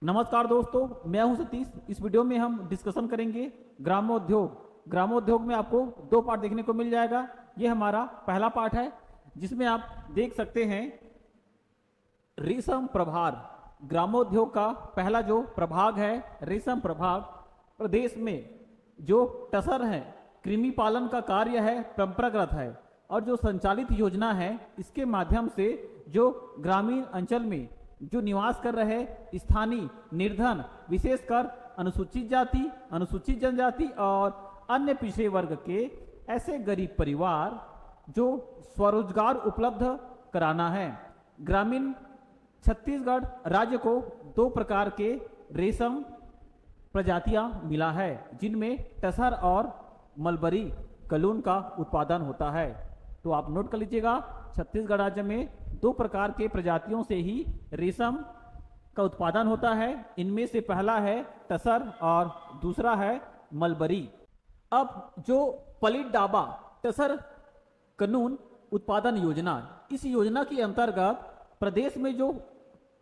नमस्कार दोस्तों, मैं हूं सतीश। इस वीडियो में हम डिस्कशन करेंगे ग्रामोद्योग। ग्रामोद्योग में आपको दो पार्ट देखने को मिल जाएगा। ये हमारा पहला पार्ट है जिसमें आप देख सकते हैं रेशम प्रभार। ग्रामोद्योग का पहला जो प्रभाग है रेशम प्रभाग, प्रदेश में जो टसर है कृमि पालन का कार्य है परंपरागत है, और जो संचालित योजना है इसके माध्यम से जो ग्रामीण अंचल में जो निवास कर रहे स्थानीय निर्धन, विशेषकर अनुसूचित जाति, अनुसूचित जनजाति और अन्य पिछड़े वर्ग के ऐसे गरीब परिवार जो स्वरोजगार उपलब्ध कराना है। ग्रामीण छत्तीसगढ़ राज्य को दो प्रकार के रेशम प्रजातियां मिला है जिनमें टसर और मलबरी कलून का उत्पादन होता है। तो आप नोट कर लीजिएगा, छत्तीसगढ़ राज्य में दो प्रकार के प्रजातियों से ही रेशम का उत्पादन होता है। इनमें से पहला है टसर और दूसरा है मलबरी। अब जो पलिट-डाबा टसर कानून उत्पादन योजना, इस योजना के अंतर्गत प्रदेश में जो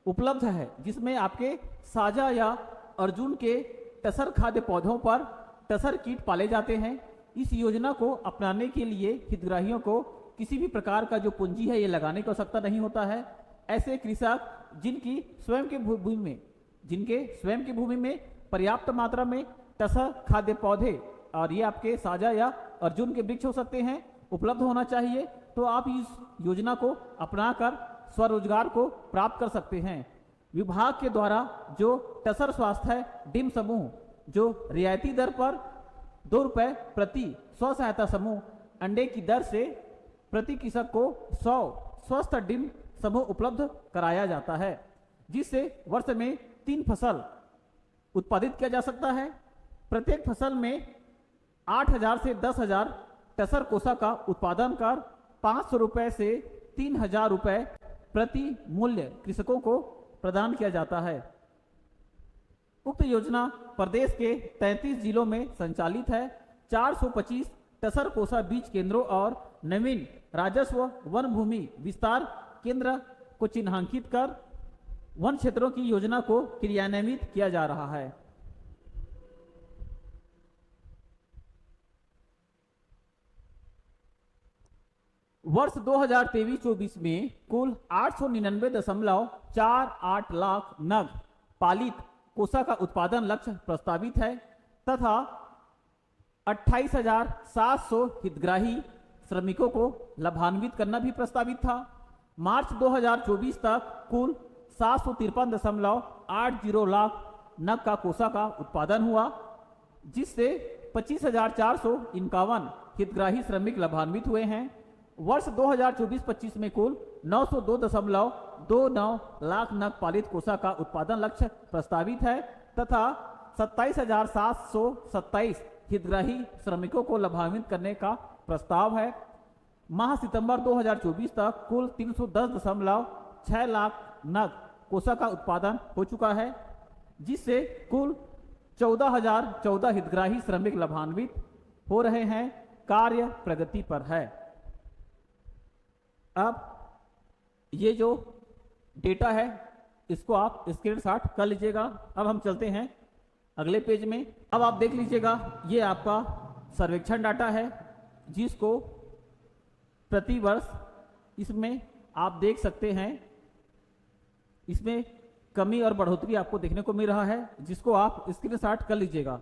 उपलब्ध है जिसमें आपके साजा या अर्जुन के टसर खाद्य पौधों पर टसर कीट पाले जाते हैं। इस योजना को अपनाने के लिए हितग्राहियों को किसी भी प्रकार का जो पूंजी है ये लगाने की आवश्यकता नहीं होता है। ऐसे कृषक जिनके स्वयं की भूमि में पर्याप्त मात्रा में टसर खाद्य पौधे, और ये आपके साजा या अर्जुन के वृक्ष हो सकते हैं, उपलब्ध होना चाहिए। तो आप इस योजना को अपनाकर स्वरोजगार को प्राप्त कर सकते हैं। विभाग के द्वारा जो टसर स्वास्थ्य डिम समूह जो रियायती दर पर 2 रुपए प्रति स्व सहायता समूह अंडे की दर से प्रति कृषक को 100 स्वस्थ डिम समूह उपलब्ध कराया जाता है, जिससे वर्ष में 3 फसल उत्पादित किया जा सकता है। प्रत्येक फसल में 8,000 से 10,000 टसर कोसा का उत्पादन कर 500 रुपए से 3,000 रुपए प्रति मूल्य कृषकों को प्रदान किया जाता है। उक्त योजना प्रदेश के 33 जिलों में संचालित है। 425 टसर कोसा बीज केंद्रों और नवीन राजस्व वन भूमि विस्तार केंद्र को चिन्हांकित कर वन क्षेत्रों की योजना को क्रियान्वित किया जा रहा है। वर्ष 2023-24 में कुल 899.48 लाख नग पालित कोसा का उत्पादन लक्ष्य प्रस्तावित है तथा 28,700 हितग्राही श्रमिकों को लाभान्वित करना भी प्रस्तावित था। मार्च 2024 तक कुल 753.80 लाख नग का कोसा का उत्पादन हुआ, जिससे 25,451 हितग्राही श्रमिक लाभान्वित हुए हैं। वर्ष 2024-25 में कुल 902.29 लाख नग पालित कोसा का उत्पादन लक्ष्य प्रस्तावित है तथा 27,727 हितग्राही श्रमिकों को लाभान्वित करने का प्रस्ताव है। माह सितंबर 2024 तक कुल 310.6 लाख नग कोसा का उत्पादन हो चुका है, जिससे कुल 14,014 हितग्राही श्रमिक लाभान्वित हो रहे हैं। कार्य प्रगति पर है। अब ये जो डेटा है इसको आप स्क्रीनशॉट कर लीजिएगा। अब हम चलते हैं अगले पेज में। अब आप देख लीजिएगा, ये आपका सर्वेक्षण डाटा है जिसको प्रति वर्ष इसमें आप देख सकते हैं, इसमें कमी और बढ़ोतरी आपको देखने को मिल रहा है, जिसको आप स्क्रीनशॉट कर लीजिएगा।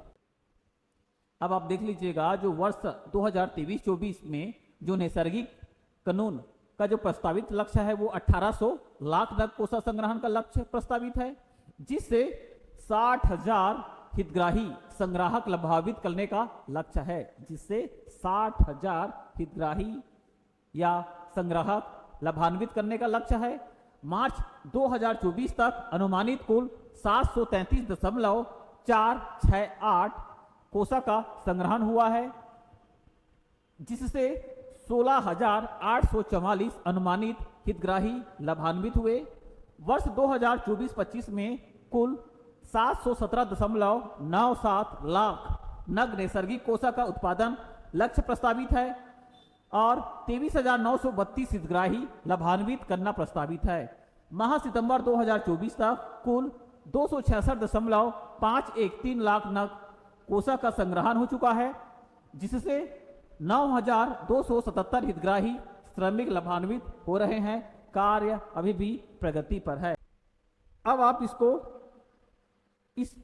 अब आप देख लीजिएगा, जो वर्ष 2023-24 में जो नैसर्गिक कानून का जो प्रस्तावित लक्ष्य है वो 1800 लाख नग कोसा संग्रहण का लक्ष्य प्रस्तावित है, जिससे 60,000 हितग्राही संग्राहक लाभान्वित करने का लक्ष्य है, जिससे 60,000 हितग्राही या संग्राहक लाभान्वित करने का लक्ष्य है। मार्च 2024 तक अनुमानित कुल 733.468 कोसा का संग्रहण हुआ है, जिससे 16,844 अनुमानित हितग्राही लाभान्वित हुए। वर्ष 2024-25 में कुल 717.97 लाख नग नैसर्गिक कोसा का उत्पादन लक्ष्य प्रस्तावित है और 23,932 हितग्राही लाभान्वित करना प्रस्तावित है। माह सितंबर 2024 तक कुल 266.513 लाख नग कोसा का संग्रहण हो चुका है, जिससे 9,277 हितग्राही श्रमिक लाभान्वित हो रहे हैं। कार्य अभी भी प्रगति पर है। अब आप इसको इस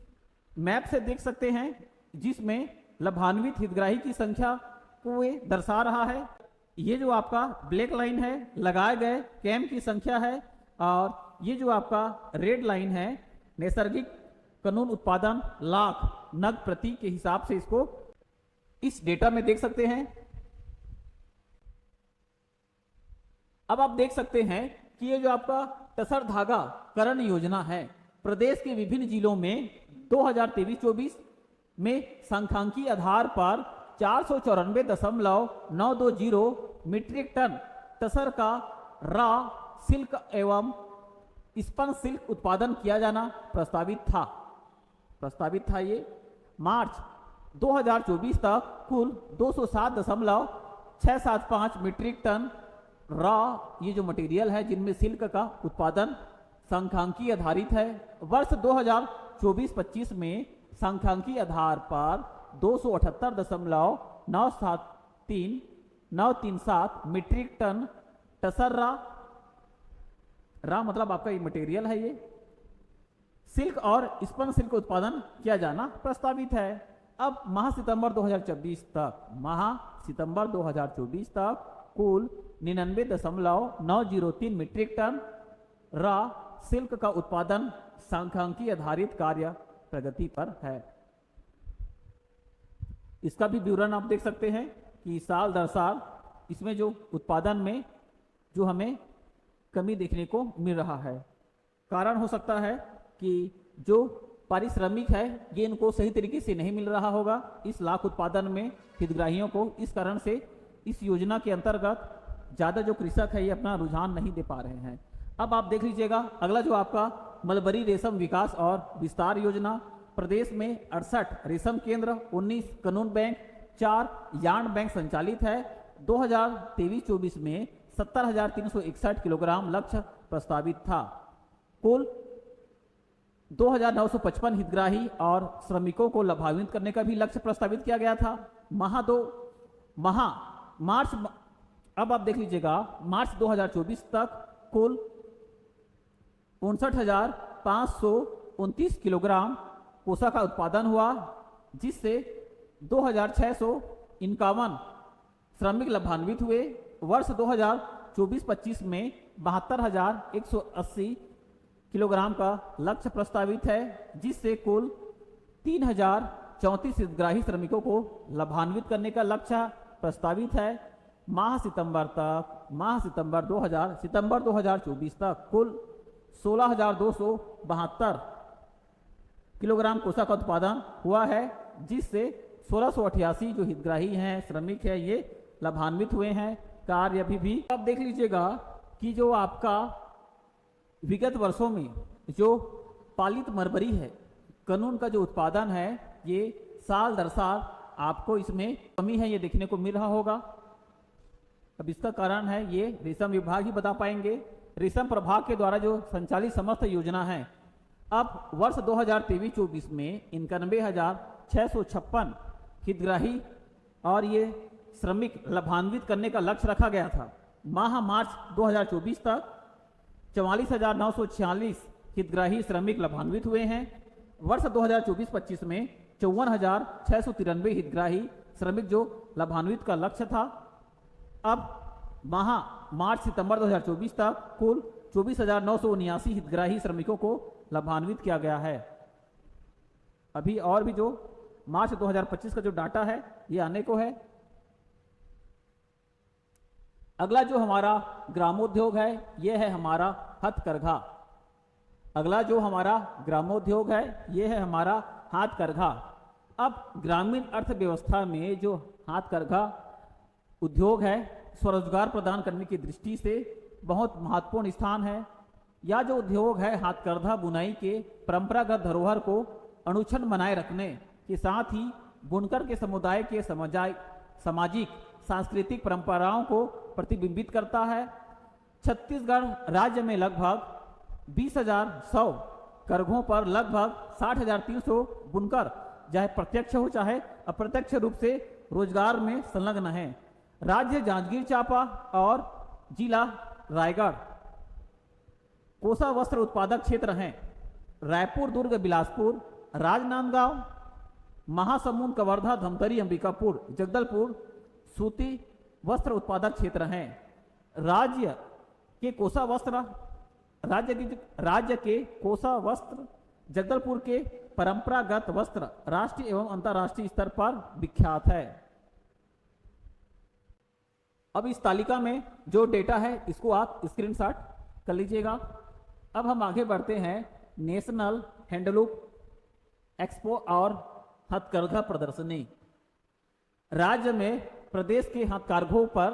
मैप से देख सकते हैं, जिसमें लाभान्वित हितग्राही की संख्या को ये दर्शा रहा है। ये जो आपका ब्लैक लाइन है लगाए गए कैंप की संख्या है, और ये जो आपका रेड लाइन है नैसर्गिक कानून उत्पादन लाख नग प्रति के हिसाब से इसको इस डेटा में देख सकते हैं। अब आप देख सकते हैं कि ये जो आपका तसर धागा करण योजना है, प्रदेश के विभिन्न जिलों में 2023-24 में सांख्यिकीय आधार पर 494.920 मीट्रिक टन तसर का रॉ सिल्क एवं स्पन सिल्क उत्पादन किया जाना प्रस्तावित था। ये मार्च 2024 तक कुल 207.675 मीट्रिक टन रॉ ये जो मटेरियल है जिनमें सिल्क का उत्पादन सांख्यिकीय आधारित है। वर्ष 2024-25 में सांख्यिकीय आधार पर 278.937 मीट्रिक टन टसर रा मतलब आपका ये मटेरियल है, ये सिल्क और स्पन सिल्क उत्पादन किया जाना प्रस्तावित है। अब माह सितंबर 2024 तक कुल 99.903 मीट्रिक टन रॉ सिल्क का उत्पादन सांख्यिकीय आधारित कार्य प्रगति पर है। इसका भी विवरण आप देख सकते हैं कि साल दर साल इसमें जो उत्पादन में जो हमें कमी देखने को मिल रहा है। कारण हो सकता है कि जो पारिश्रमिक है ये इनको सही तरीके से नहीं मिल रहा होगा इस लाख उत्पादन में हितग्राहियों को। इस कारण से इस योजना के अंतर्गत ज़्यादा जो कृषक है ये अपना रुझान नहीं दे पा रहे हैं। अब आप देख लीजिएगा अगला जो आपका मलबरी रेशम विकास और विस्तार योजना, प्रदेश में 68 रेशम केंद्र, 19 कानून बैंक, 4 यार्न बैंक संचालित है। 2023-24 में 70,361 किलोग्राम लक्ष्य प्रस्तावित था। कुल 2,955 हितग्राही और श्रमिकों को लाभान्वित करने का भी लक्ष्य प्रस्तावित किया गया था। मार्च अब आप देख लीजिएगा मार्च 2024 तक कुल 59,529 किलोग्राम कोसा का उत्पादन हुआ, जिससे 2,651 श्रमिक लाभान्वित हुए। वर्ष 2024-25 में 72,180 किलोग्राम का लक्ष्य प्रस्तावित है, जिससे कुल 3,034 हितग्राही श्रमिकों को लाभान्वित करने का लक्ष्य प्रस्तावित है। सितंबर 2024 तक कुल 16,272 किलोग्राम कोसा का उत्पादन हुआ है, जिससे 1,688 जो हितग्राही हैं श्रमिक है ये लाभान्वित हुए हैं। कार्य अभी भी आप देख लीजिएगा कि जो आपका विगत वर्षों में जो पालित मलबरी है कानून का जो उत्पादन है ये साल दर साल आपको इसमें कमी है ये देखने को मिल रहा होगा। अब इसका कारण है ये रेशम विभाग ही बता पाएंगे। रेशम प्रभाग के द्वारा जो संचालित समस्त योजना है, अब वर्ष 2023-24 में 91,656 हितग्राही और ये श्रमिक लाभान्वित करने का लक्ष्य रखा गया था। मार्च 2024 तक 44,946 हितग्राही श्रमिक लाभान्वित हुए हैं। वर्ष 2024-25 में 54,693 हितग्राही श्रमिक जो लाभान्वित का लक्ष्य था। अब मार्च सितंबर 2024 तक कुल 24,979 हितग्राही श्रमिकों को लाभान्वित किया गया है। अभी और भी जो मार्च 2025 का जो डाटा है ये आने को है। अगला जो हमारा ग्रामोद्योग है ये है हमारा हथकरघा। हाथकरघा। अब ग्रामीण अर्थव्यवस्था में जो हाथकरघा उद्योग है स्वरोजगार प्रदान करने की दृष्टि से बहुत महत्वपूर्ण स्थान है। यह जो उद्योग है हाथकरघा बुनाई के परंपरागत धरोहर को अणुछन बनाए रखने के साथ ही बुनकर के समुदाय के सामाजिक सांस्कृतिक परंपराओं को प्रतिबिंबित करता है। छत्तीसगढ़ राज्य में लगभग 20,100 करघों पर लगभग 60,300 बुनकर चाहे प्रत्यक्ष हो चाहे अप्रत्यक्ष रूप से रोजगार में संलग्न हैं। राज्य जांजगीर चांपा और जिला रायगढ़ कोसा वस्त्र उत्पादक क्षेत्र हैं। रायपुर, दुर्ग, बिलासपुर, राजनांदगांव, महासमुंद, कवर्धा, धमतरी, अंबिकापुर, जगदलपुर सूती वस्त्र उत्पादक क्षेत्र हैं। राज्य के कोसा वस्त्र जगदलपुर के परंपरागत वस्त्र राष्ट्रीय एवं अंतर्राष्ट्रीय स्तर पर विख्यात है। अब इस तालिका में जो डेटा है इसको आप स्क्रीनशॉट कर लीजिएगा। अब हम आगे बढ़ते हैं नेशनल हैंडलूम एक्सपो और हथकरघा प्रदर्शनी। राज्य में प्रदेश के हथकरघों पर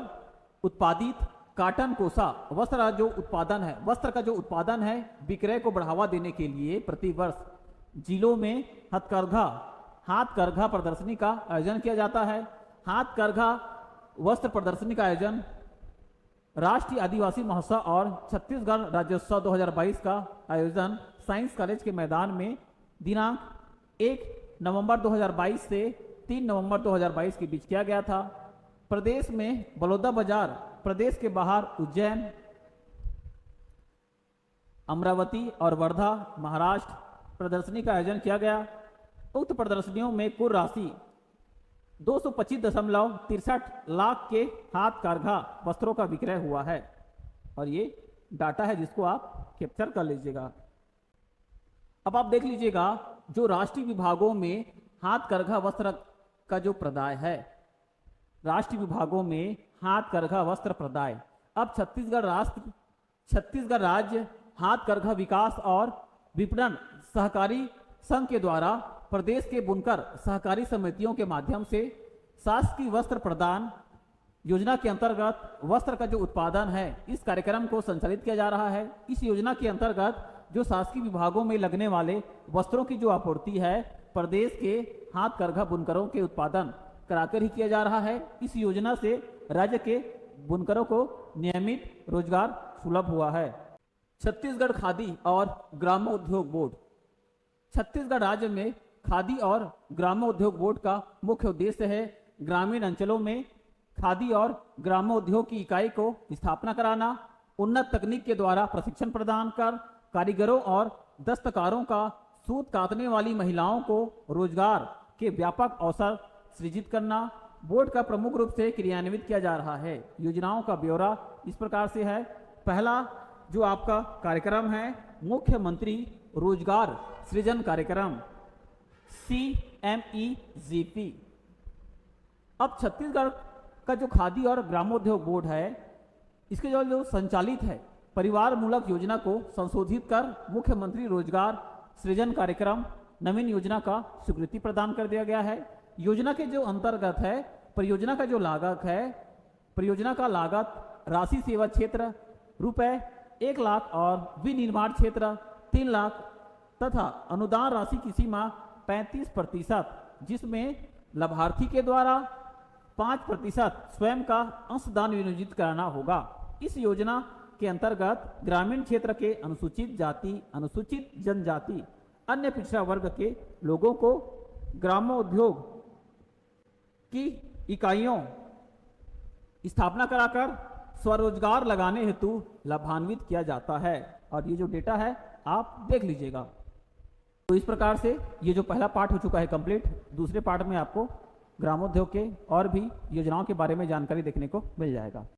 उत्पादित काटन कोसा वस्त्र का जो उत्पादन है विक्रय को बढ़ावा देने के लिए प्रतिवर्ष जिलों में हाथकरघा प्रदर्शनी का आयोजन किया जाता है। हाथकरघा वस्त्र प्रदर्शनी का आयोजन राष्ट्रीय आदिवासी महोत्सव और छत्तीसगढ़ राज्योत्सव 2022 का आयोजन साइंस कॉलेज के मैदान में दिनांक 1 नवंबर 2022 से 3 नवंबर 2022 के बीच किया गया था। प्रदेश में बलौदाबाजार, प्रदेश के बाहर उज्जैन, अमरावती और वर्धा, महाराष्ट्र प्रदर्शनी का आयोजन किया गया। उक्त प्रदर्शनियों में कुल राशि 225.63 लाख के हाथकरघा वस्त्रों का विक्रय हुआ है। और ये डाटा है जिसको आप कैप्चर कर लीजिएगा। अब आप देख लीजिएगा जो राष्ट्रीय विभागों में हाथकरघा वस्त्र का जो प्रदाय है, राष्ट्रीय विभागों में हाथकरघा वस्त्र प्रदाय अब छत्तीसगढ़ राज्य हाथकरघा विकास और विपणन सहकारी संघ के द्वारा प्रदेश के बुनकर सहकारी समितियों के माध्यम से शासकीय वस्त्र प्रदान योजना के अंतर्गत वस्त्र का जो उत्पादन है इस कार्यक्रम को संचालित किया जा रहा है। इस योजना के अंतर्गत जो शासकीय विभागों में लगने वाले वस्त्रों की जो आपूर्ति है प्रदेश के हाथकरघा बुनकरों के उत्पादन कराकर ही किया जा रहा है। इस योजना से राज्य के बुनकरों को नियमित रोजगार सुलभ हुआ है। छत्तीसगढ़ खादी और ग्रामोद्योग बोर्ड। छत्तीसगढ़ राज्य में खादी और ग्रामोद्योग बोर्ड का मुख्य उद्देश्य है ग्रामीण अंचलों में खादी और ग्रामोद्योग की इकाई को स्थापना कराना, उन्नत तकनीक के द्वारा प्रशिक्षण प्रदान कर कारीगरों और दस्तकारों का सूत काटने वाली महिलाओं को रोजगार के व्यापक अवसर सृजित करना बोर्ड का प्रमुख रूप से क्रियान्वित किया जा रहा है। योजनाओं का ब्यौरा इस प्रकार से है। पहला जो आपका कार्यक्रम है मुख्यमंत्री रोजगार सृजन कार्यक्रम CMEGP। अब छत्तीसगढ़ का जो खादी और ग्रामोद्योग बोर्ड है इसके जो संचालित है परिवार मूलक योजना को संशोधित कर मुख्यमंत्री रोजगार सृजन कार्यक्रम नवीन योजना का स्वीकृति प्रदान कर दिया गया है। योजना के जो अंतर्गत है परियोजना का जो लागत है परियोजना का लागत राशि सेवा क्षेत्र रुपए 1 लाख और विनिर्माण क्षेत्र 3 लाख तथा अनुदान राशि की सीमा 35%, जिसमें लाभार्थी के द्वारा 5% स्वयं का अंशदान विनियोजित कराना होगा। इस योजना के अंतर्गत ग्रामीण क्षेत्र के अनुसूचित जाति, अनुसूचित जनजाति, अन्य पिछड़ा वर्ग के लोगों को ग्रामोद्योग की इकाइयों स्थापना कराकर स्वरोजगार लगाने हेतु लाभान्वित किया जाता है। और ये जो डेटा है आप देख लीजिएगा। तो इस प्रकार से ये जो पहला पार्ट हो चुका है कंप्लीट। दूसरे पार्ट में आपको ग्रामोद्योग के और भी योजनाओं के बारे में जानकारी देखने को मिल जाएगा।